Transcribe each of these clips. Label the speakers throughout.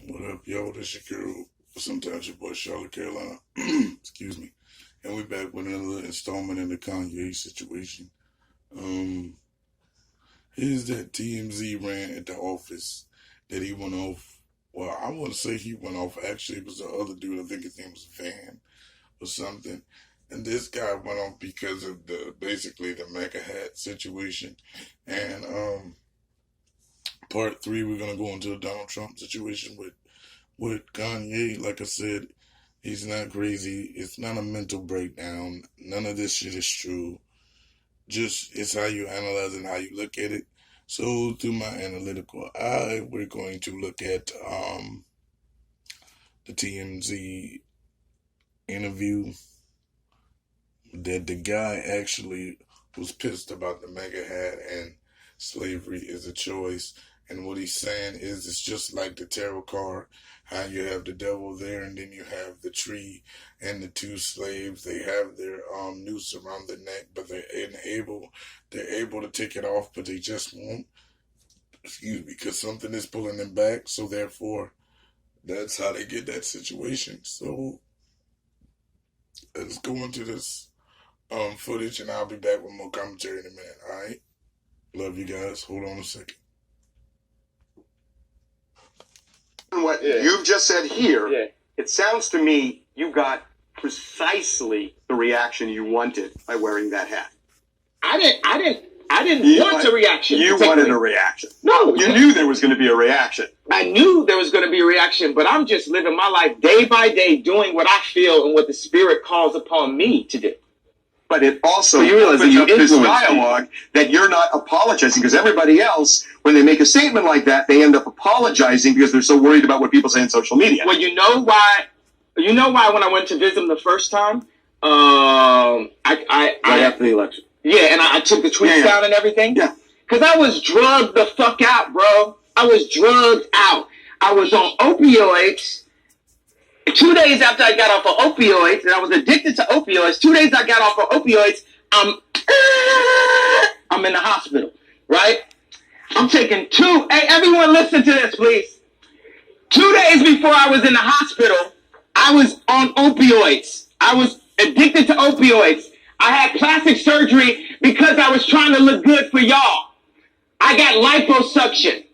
Speaker 1: What up, yo? This your girl. Sometimes your boy Charlotte Carolina. Excuse me. And we back with another installment in the Kanye situation. Here's that TMZ rant at the office that he went off. Well, I wouldn't say he went off. Actually, it was the other dude. I think his name was Van or something. And this guy went off because of basically the MAGA hat situation. And part 3, we're gonna go into the Donald Trump situation with Kanye. Like I said, he's not crazy. It's not a mental breakdown. None of this shit is true. Just it's how you analyze and how you look at it. So through my analytical eye, we're going to look at the TMZ interview that the guy actually was pissed about the MAGA hat and slavery is a choice. And what he's saying is it's just like the tarot card, how you have the devil there and then you have the tree and the two slaves. They have their noose around their neck, but they're able to take it off, but they just won't. Excuse me, because something is pulling them back. So therefore, that's how they get that situation. So let's go into this footage, and I'll be back with more commentary in a minute. All right, love you guys. Hold on a second.
Speaker 2: What you've just said here, it sounds to me you got precisely the reaction you wanted by wearing that hat.
Speaker 3: I didn't want a reaction.
Speaker 2: You wanted a reaction.
Speaker 3: No.
Speaker 2: You knew there was going to be a reaction.
Speaker 3: I knew there was going to be a reaction, but I'm just living my life day by day, doing what I feel and what the Spirit calls upon me to do.
Speaker 2: But it also
Speaker 3: you realize
Speaker 2: opens
Speaker 3: that
Speaker 2: up this dialogue that you're not apologizing, because everybody else, when they make a statement like that, they end up apologizing because they're so worried about what people say on social media.
Speaker 3: Well, you know why when I went to visit him the first time, right
Speaker 2: after the election.
Speaker 3: Yeah, and I took the tweets down and everything.
Speaker 2: Yeah.
Speaker 3: Because I was drugged the fuck out, bro. I was drugged out. I was on opioids. 2 days after I got off of opioids, and I was addicted to opioids, 2 days I got off of opioids, I'm in the hospital, right? I'm taking hey, everyone listen to this, please. 2 days before I was in the hospital, I was on opioids. I was addicted to opioids. I had plastic surgery because I was trying to look good for y'all. I got liposuction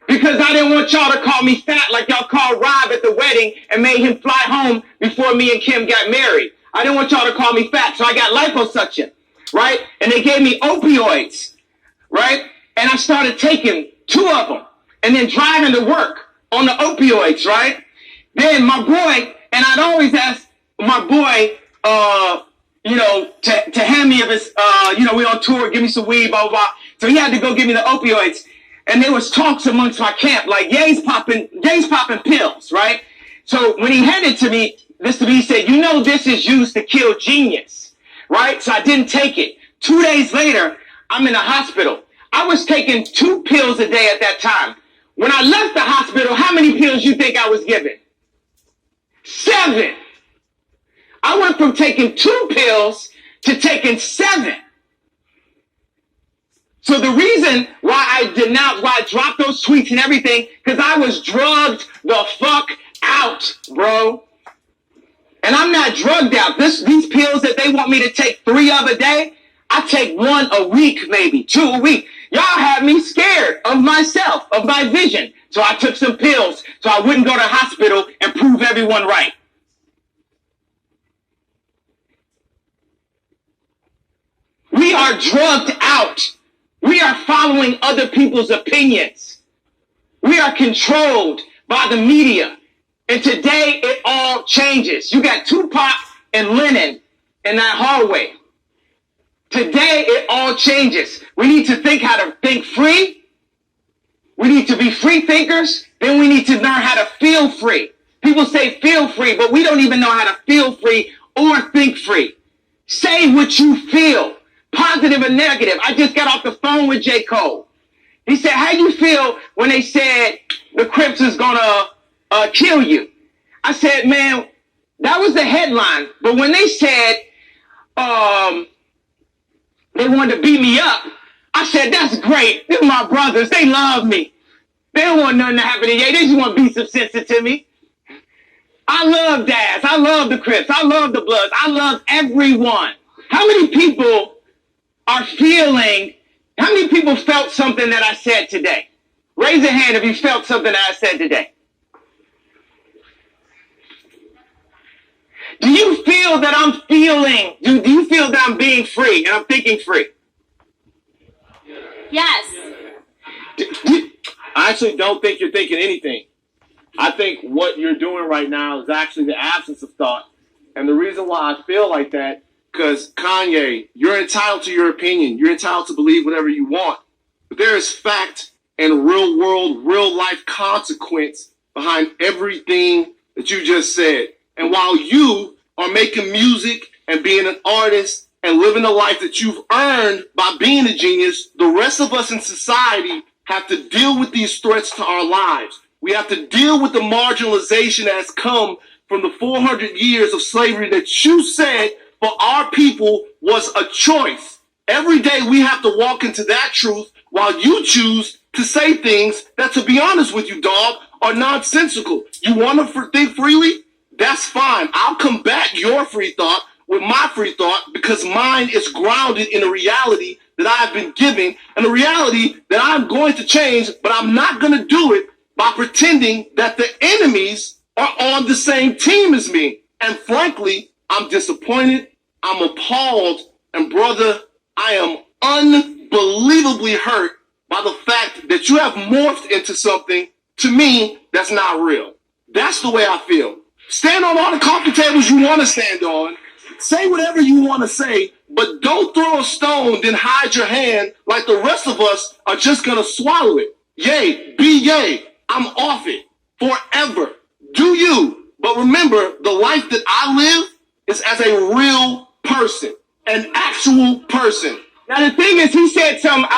Speaker 3: because I didn't want y'all to call me fat like y'all called Rob at the wedding and made him fly home before me and Kim got married. I didn't want y'all to call me fat, so I got liposuction, right? And they gave me opioids, right? And I started taking 2 of them and then driving to work on the opioids, right? Then my boy, and I'd always ask my boy, to hand me of his, we on tour, give me some weed, blah, blah, blah. So he had to go give me the opioids. And there was talks amongst my camp, like Ye's popping pills, right? So when he handed this to me, he said, this is used to kill genius, right? So I didn't take it. 2 days later, I'm in the hospital. I was taking 2 pills a day at that time. When I left the hospital, how many pills you think I was given? 7. I went from taking 2 pills to taking 7. So the reason why I dropped those tweets and everything, because I was drugged the fuck out, bro. And I'm not drugged out. These pills that they want me to take 3 of a day, I take 1 a week, maybe 2 a week. Y'all had me scared of myself, of my vision. So I took some pills so I wouldn't go to the hospital and prove everyone right. We are drugged out. We are following other people's opinions. We are controlled by the media. And today it all changes. You got Tupac and Lennon in that hallway. Today it all changes. We need to think how to think free. We need to be free thinkers. Then we need to learn how to feel free. People say feel free, but we don't even know how to feel free or think free. Say what you feel. Positive and negative. I just got off the phone with J. Cole. He said, how you feel when they said the Crips is gonna kill you? I said, man, that was the headline. But when they said they wanted to beat me up, I said, that's great. They're my brothers. They love me. They don't want nothing to happen to Ye. They just want to be subsensitive to me. I love Daz. I love the Crips. I love the Bloods. I love everyone. How many people are feeling, how many people felt something that I said today? Raise your hand if you felt something that I said today. Do you feel that I'm feeling, do you feel that I'm being free and I'm thinking free?
Speaker 4: Yes.
Speaker 5: I actually don't think you're thinking anything. I think what you're doing right now is actually the absence of thought. And the reason why I feel like that, because Kanye, you're entitled to your opinion. You're entitled to believe whatever you want. But there is fact and real world, real life consequence behind everything that you just said. And while you are making music and being an artist and living the life that you've earned by being a genius, the rest of us in society have to deal with these threats to our lives. We have to deal with the marginalization that has come from the 400 years of slavery that you said for our people was a choice. Every day we have to walk into that truth while you choose to say things that, to be honest with you, dog, are nonsensical. You want to think freely? That's fine. I'll combat your free thought with my free thought because mine is grounded in a reality that I have been given and a reality that I'm going to change, but I'm not going to do it by pretending that the enemies are on the same team as me. And frankly, I'm disappointed, I'm appalled, and brother, I am unbelievably hurt by the fact that you have morphed into something, to me, that's not real. That's the way I feel. Stand on all the coffee tables you want to stand on. Say whatever you want to say, but don't throw a stone, then hide your hand like the rest of us are just going to swallow it. Yay, be yay. I'm off it forever. Do you? But remember, the life that I live is as a real person, an actual person.
Speaker 3: Now, the thing is, he said something,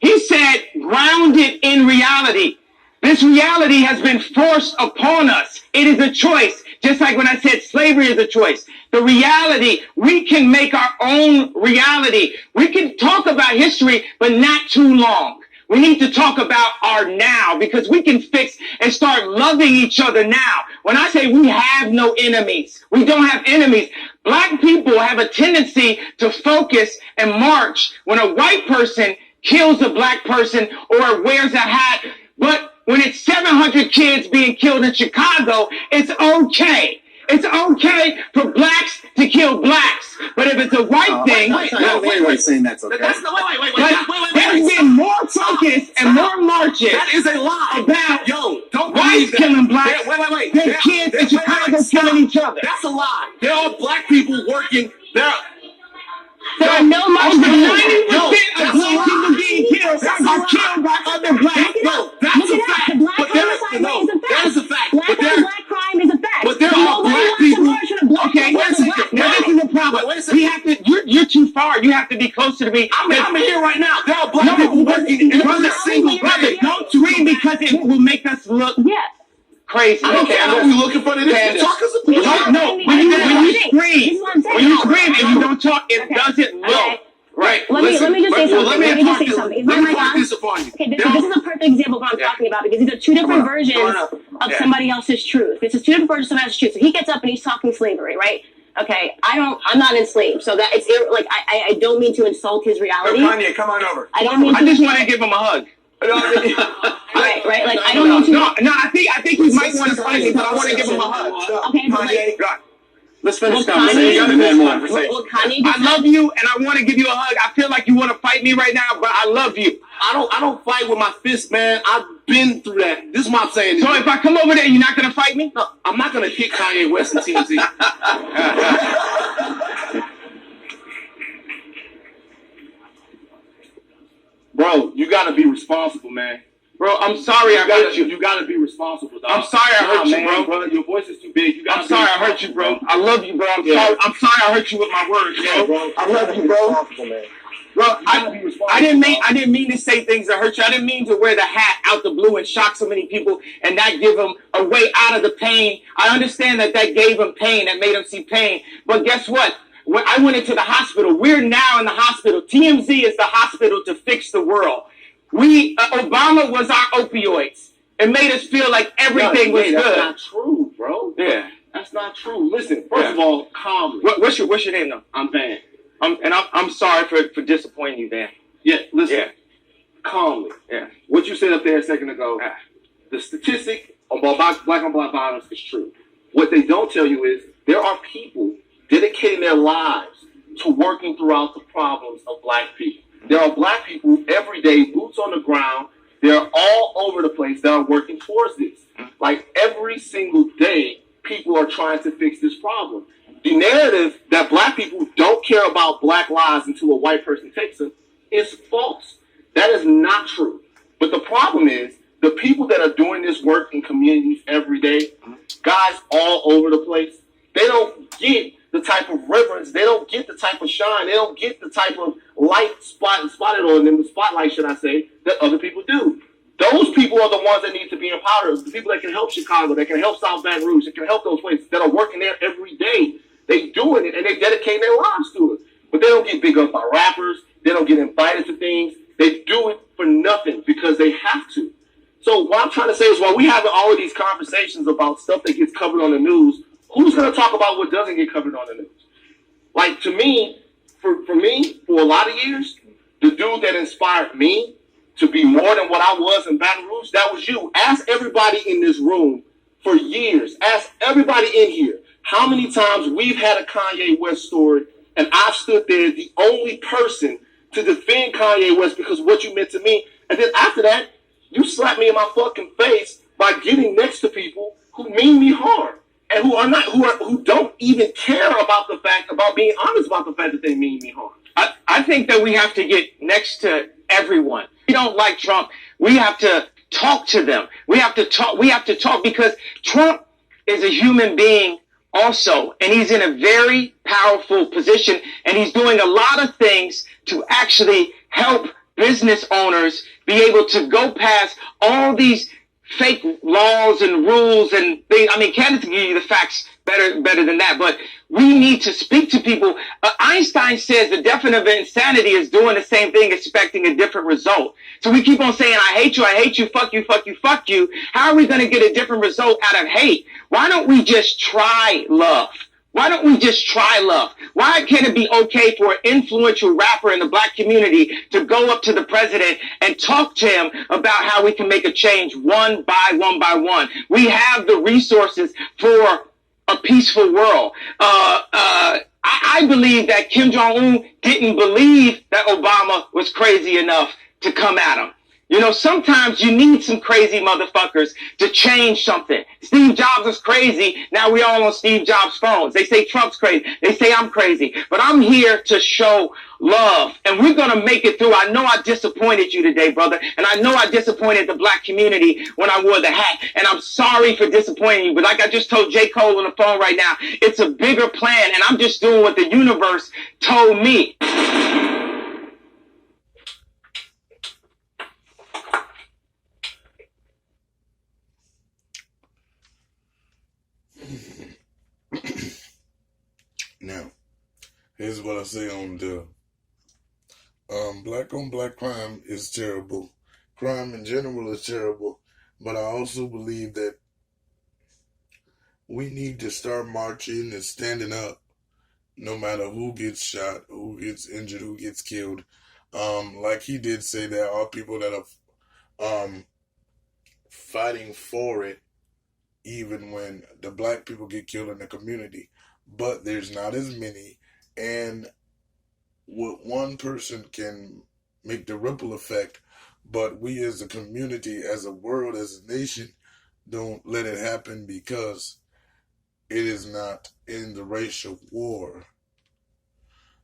Speaker 3: he said, grounded in reality. This reality has been forced upon us. It is a choice. Just like when I said slavery is a choice. The reality, we can make our own reality. We can talk about history, but not too long. We need to talk about our now because we can fix and start loving each other now. When I say we have no enemies, we don't have enemies. Black people have a tendency to focus and march when a white person kills a black person or wears a hat. But when it's 700 kids being killed in Chicago, it's okay. It's okay for blacks to kill blacks. But if it's a white thing...
Speaker 5: Wait, saying that's okay.
Speaker 3: There's been more focus and more marches.
Speaker 5: That is a lie.
Speaker 3: About
Speaker 5: don't
Speaker 3: whites killing blacks. There's kids in Chicago killing each other.
Speaker 5: That's a lie. There are black people working. There
Speaker 4: are no marches.
Speaker 3: 90% of black people being killed are killed by other blacks.
Speaker 5: No, that's a fact.
Speaker 4: Black
Speaker 5: That is a fact.
Speaker 4: Black crime is a fact.
Speaker 5: But there are black people.
Speaker 3: Okay, now this is a problem. We have to. You're too far. You have to be closer to me.
Speaker 5: I'm here right now. There are black people working every single day.
Speaker 3: Don't scream because it will make us look crazy.
Speaker 5: I don't care how we looking for this.
Speaker 3: No, when you scream, and you don't talk, it doesn't look right.
Speaker 4: Let me just say something.
Speaker 5: Let me talk this upon you.
Speaker 4: Okay, this is a perfect example of what I'm talking about because these are two different versions of somebody else's truth. This is two different versions of somebody else's truth. So he gets up and he's talking slavery, right? Okay, I'm not enslaved, so that it's like I don't mean to insult his reality.
Speaker 5: Kanye, come on over.
Speaker 3: I just want to give him a hug.
Speaker 4: right. Like I don't mean to.
Speaker 3: No. I think he might want to fight me, but I want to give him a hug.
Speaker 4: Okay,
Speaker 5: Kanye, let's finish
Speaker 4: conversation.
Speaker 3: I love you, and I want to give you a hug. I feel like you want to fight me right now, but I love you.
Speaker 5: I don't fight with my fists, man. I've been through that. This is what I'm saying.
Speaker 3: So if I come over there, you're not gonna fight me?
Speaker 5: No, I'm not gonna hit Kanye West and TMZ. Bro, you gotta be responsible, man.
Speaker 3: Bro, I'm sorry I hurt you.
Speaker 5: You gotta be responsible, dog.
Speaker 3: I'm sorry I hurt you, bro.
Speaker 5: Your voice is too big.
Speaker 3: I'm sorry I hurt you, bro. I love you, bro. I'm sorry I hurt you with my words, bro. I love you, bro. Bro, I didn't mean to say things that hurt you. I didn't mean to wear the hat out the blue and shock so many people and not give them a way out of the pain. I understand that gave them pain, that made them see pain. But guess what? When I went into the hospital, we're now in the hospital. TMZ is the hospital to fix the world. Obama was our opioids. It made us feel like everything was
Speaker 5: That's
Speaker 3: good.
Speaker 5: not true, bro.
Speaker 3: Yeah.
Speaker 5: That's not true. Listen, first of all, calmly.
Speaker 3: What's your name though?
Speaker 5: I'm Van.
Speaker 3: I'm sorry for disappointing you, Van.
Speaker 5: Yeah, listen.
Speaker 3: Yeah.
Speaker 5: Calmly.
Speaker 3: Yeah.
Speaker 5: What you said up there a second ago, the statistic about black on black violence is true. What they don't tell you is there are people dedicating their lives to working throughout the problems of black people. There are black people every day, boots on the ground. They're all over the place that are working towards this. Like every single day, people are trying to fix this problem. The narrative that black people don't care about black lives until a white person takes them is false. That is not true. But the problem is the people that are doing this work in communities every day, guys all over the place, they don't get the type of reverence, they don't get the type of shine, they don't get the type of light spotted on them, the spotlight, should I say, that other people do. Those people are the ones that need to be empowered. The people that can help Chicago, that can help South Baton Rouge, that can help those places that are working there every day. They doing it and they dedicating their lives to it. But they don't get big up by rappers. They don't get invited to things. They do it for nothing because they have to. So what I'm trying to say is while we having all of these conversations about stuff that gets covered on the news, who's going to talk about what doesn't get covered on the news? Like to me, for me, for a lot of years, the dude that inspired me to be more than what I was in Baton Rouge, that was you. Ask everybody in this room for years. Ask everybody in here how many times we've had a Kanye West story and I've stood there the only person to defend Kanye West because of what you meant to me. And then after that, you slap me in my fucking face by getting next to people who mean me harm and who don't even care about being honest about the fact that they mean me harm.
Speaker 3: I think that we have to get next to everyone. We don't like Trump. We have to talk to them. We have to talk because Trump is a human being also, and he's in a very powerful position, and he's doing a lot of things to actually help business owners be able to go past all these fake laws and rules and things. I mean, Candace can give you the facts better than that, but we need to speak to people. Einstein says the definition of insanity is doing the same thing, expecting a different result. So we keep on saying, I hate you, fuck you, fuck you, fuck you. How are we going to get a different result out of hate? Why don't we just try love? Why don't we just try love? Why can't it be okay for an influential rapper in the black community to go up to the president and talk to him about how we can make a change one by one? We have the resources for a peaceful world. I believe that Kim Jong-un didn't believe that Obama was crazy enough to come at him. You know, sometimes you need some crazy motherfuckers to change something. Steve Jobs was crazy. Now we all on Steve Jobs' phones. They say Trump's crazy. They say I'm crazy. But I'm here to show love. And we're going to make it through. I know I disappointed you today, brother. And I know I disappointed the black community when I wore the hat. And I'm sorry for disappointing you. But like I just told J. Cole on the phone right now, it's a bigger plan. And I'm just doing what the universe told me.
Speaker 1: Now, here's what I say on the black on black crime is terrible. Crime in general is terrible, but I also believe that we need to start marching and standing up no matter who gets shot, who gets injured, who gets killed. Like he did say, there are people that are fighting for it even when the black people get killed in the community. But there's not as many, and what one person can make the ripple effect, but we as a community, as a world, as a nation, don't let it happen because it is not in the racial war.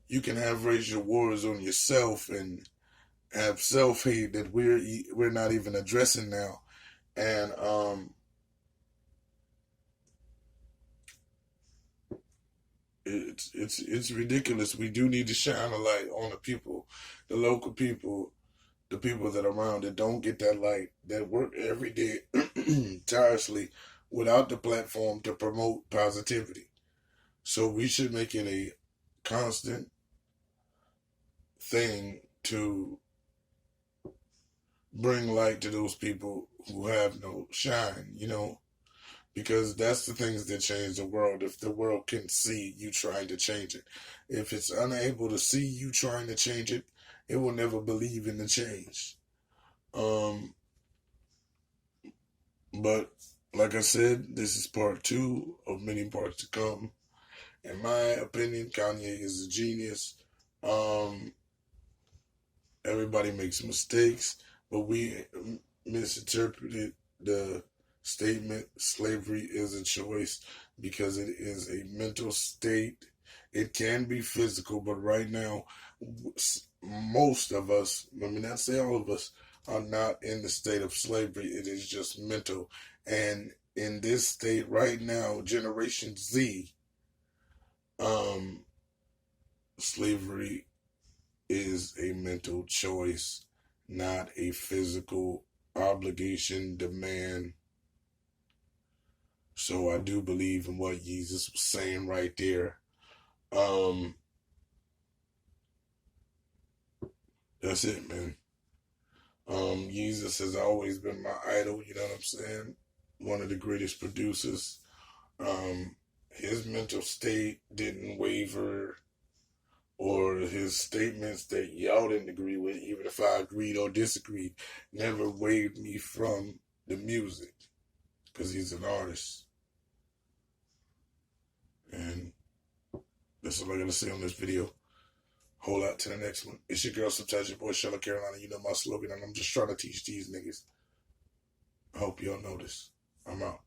Speaker 1: You can have racial wars on yourself and have self-hate that we're not even addressing now, and it's ridiculous. We do need to shine a light on the people, the local people, the people that are around that don't get that light, that work every day tirelessly without the platform to promote positivity. So we should make it a constant thing to bring light to those people who have no shine, because that's the things that change the world. If the world can see you trying to change it, if it's unable to see you trying to change it, it will never believe in the change. But like I said, this is part 2 of many parts to come. In my opinion, Kanye is a genius. Everybody makes mistakes, but we misinterpreted the statement slavery is a choice because it is a mental state. It can be physical, but right now, most of us, let me not say all of us, are not in the state of slavery. It is just mental. And in this state right now, Generation Z, slavery is a mental choice, not a physical obligation, demand. So I do believe in what Jesus was saying right there. That's it, man. Jesus has always been my idol, you know what I'm saying? One of the greatest producers. His mental state didn't waver, or his statements that y'all didn't agree with, even if I agreed or disagreed, never wavered me from the music, because he's an artist. And that's all I gotta say on this video. Whole lot to the next one. It's your girl, sometimes your boy, Charlotte Carolina. You know my slogan, and I'm just trying to teach these niggas. I hope y'all know this. I'm out.